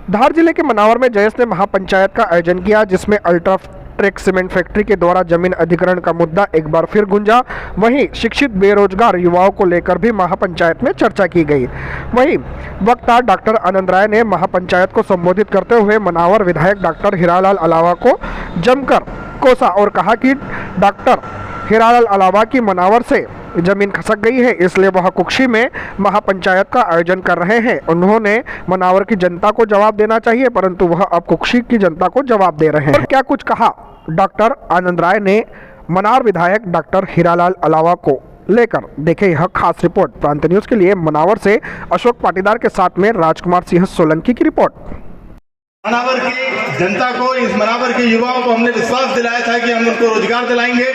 धार जिले के मनावर में जयेश ने महापंचायत का आयोजन किया, जिसमें अल्ट्राटेक सीमेंट फैक्ट्री के द्वारा जमीन अधिग्रहण का मुद्दा एक बार फिर गूंजा। वहीं शिक्षित बेरोजगार युवाओं को लेकर भी महापंचायत में चर्चा की गई। वहीं वक्ता डॉक्टर आनंद राय ने महापंचायत को संबोधित करते हुए मनावर विधायक डॉक्टर हीरालाल अलावा को जमकर कोसा और कहा कि डॉक्टर हीरालाल अलावा की मनावर से जमीन खसक गई है, इसलिए वह कुक्षी में महापंचायत का आयोजन कर रहे हैं। उन्होंने मनावर की जनता को जवाब देना चाहिए, परंतु वह अब कुक्षी की जनता को जवाब दे रहे हैं। और क्या कुछ कहा डॉक्टर आनंद राय ने मनावर विधायक डॉक्टर हीरालाल अलावा को लेकर, देखें यह खास रिपोर्ट। प्रांत न्यूज के लिए मनावर से अशोक पाटीदार के साथ में राजकुमार सिंह सोलंकी की रिपोर्ट। मनावर की जनता को, इस मनावर के युवाओं को हमने विश्वास दिलाया था कि हम उनको रोजगार दिलाएंगे,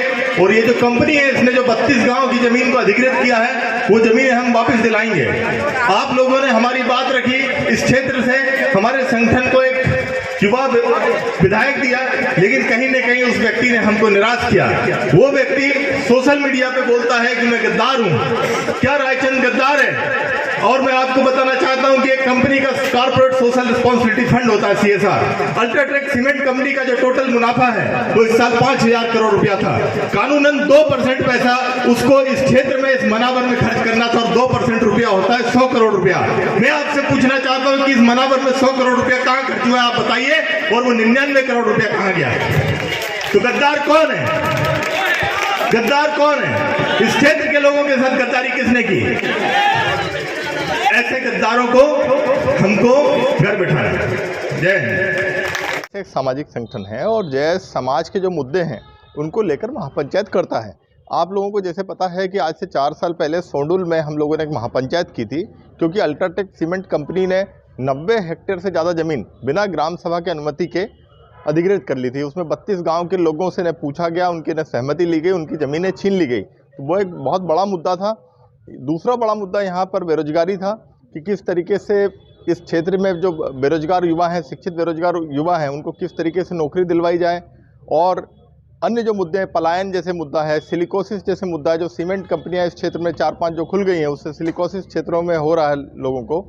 और ये जो कंपनी है इसने जो 32 गांव की जमीन को अधिकृत किया है वो जमीन हम वापस दिलाएंगे। आप लोगों ने हमारी बात रखी, इस क्षेत्र से हमारे संगठन को एक युवा विधायक दिया, लेकिन कहीं न कहीं उस व्यक्ति ने हमको निराश किया। वो व्यक्ति सोशल मीडिया पे बोलता है कि मैं गद्दार हूं। क्या रायचंद गद्दार है? और मैं आपको बताना चाहता हूं कि एक कंपनी का कॉर्पोरेट सोशल रिस्पांसिबिलिटी फंड होता है, CSR। अल्ट्राटेक सीमेंट कंपनी का जो टोटल मुनाफा है वो इस साल 5,000 करोड़ रुपया था। कानूनन 2% पैसा उसको इस क्षेत्र में, इस मनावर में खर्च करना था, और 2% रुपया होता है 100 करोड़ रुपया। मैं आपसे पूछना चाहता हूं कि इस मनावर में 100 करोड़ रुपया कहां खर्च हुआ, आप बताइए, और वो 99 करोड़ रुपया कहां गया? तो गद्दार कौन है? गद्दार कौन है? इस क्षेत्र के लोगों के साथ गद्दारी किसने की? ऐसे गद्दारों को हमको घर बिठाना है। जय हिंद। एक सामाजिक संगठन है और जय समाज के जो मुद्दे हैं उनको लेकर महापंचायत करता है। आप लोगों को जैसे पता है कि आज से 4 साल पहले सोंडुल में हम लोगों ने एक महापंचायत की थी, क्योंकि अल्ट्राटेक सीमेंट कंपनी ने 90 हेक्टेयर से ज़्यादा ज़मीन बिना ग्राम सभा के अनुमति के अधिग्रहित कर ली थी। उसमें 32 गाँव के लोगों से पूछा गया, उनकी सहमति ली गई, उनकी ज़मीनें छीन ली गई। तो वो एक बहुत बड़ा मुद्दा था। दूसरा बड़ा मुद्दा यहाँ पर बेरोजगारी था कि किस तरीके से इस क्षेत्र में जो बेरोजगार युवा हैं, शिक्षित बेरोजगार युवा हैं, उनको किस तरीके से नौकरी दिलवाई जाए। और अन्य जो मुद्दे हैं, पलायन जैसे मुद्दा है, सिलिकोसिस जैसे मुद्दा है, जो सीमेंट कंपनियां इस क्षेत्र में 4-5 जो खुल गई हैं, उससे सिलिकोसिस क्षेत्रों में हो रहा है लोगों को,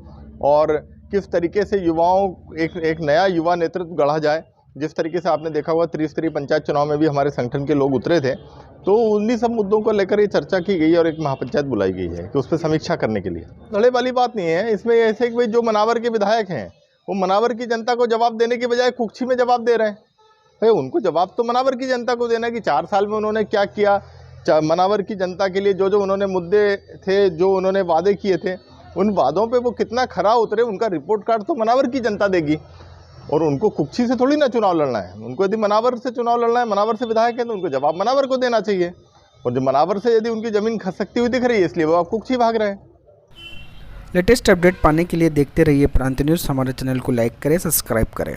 और किस तरीके से युवाओं एक नया युवा नेतृत्व गढ़ा जाए। जिस तरीके से आपने देखा हुआ त्रिस्तरीय पंचायत चुनाव में भी हमारे संगठन के लोग उतरे थे, तो उन्हीं सब मुद्दों को लेकर ये चर्चा की गई और एक महापंचायत बुलाई गई है कि उस पर समीक्षा करने के लिए। लड़े वाली बात नहीं है इसमें। ऐसे कि भाई जो मनावर के विधायक हैं वो मनावर की जनता को जवाब देने की बजाय कुक्षी में जवाब दे रहे हैं। भाई उनको जवाब तो मनावर की जनता को देना है कि 4 साल में उन्होंने क्या किया, मनावर की जनता के लिए जो उन्होंने मुद्दे थे, जो उन्होंने वादे किए थे, उन वादों पर वो कितना खरा उतरे, उनका रिपोर्ट कार्ड तो मनावर की जनता देगी। और उनको कुक्षी से थोड़ी ना चुनाव लड़ना है। उनको यदि मनावर से चुनाव लड़ना है, मनावर से विधायक है, तो उनको जवाब मनावर को देना चाहिए। और जो मनावर से यदि उनकी ज़मीन खसकती हुई दिख रही है, इसलिए वो आप कुक्षी भाग रहे हैं। लेटेस्ट अपडेट पाने के लिए देखते रहिए प्रांत न्यूज़। हमारे चैनल को लाइक करें, सब्सक्राइब करें।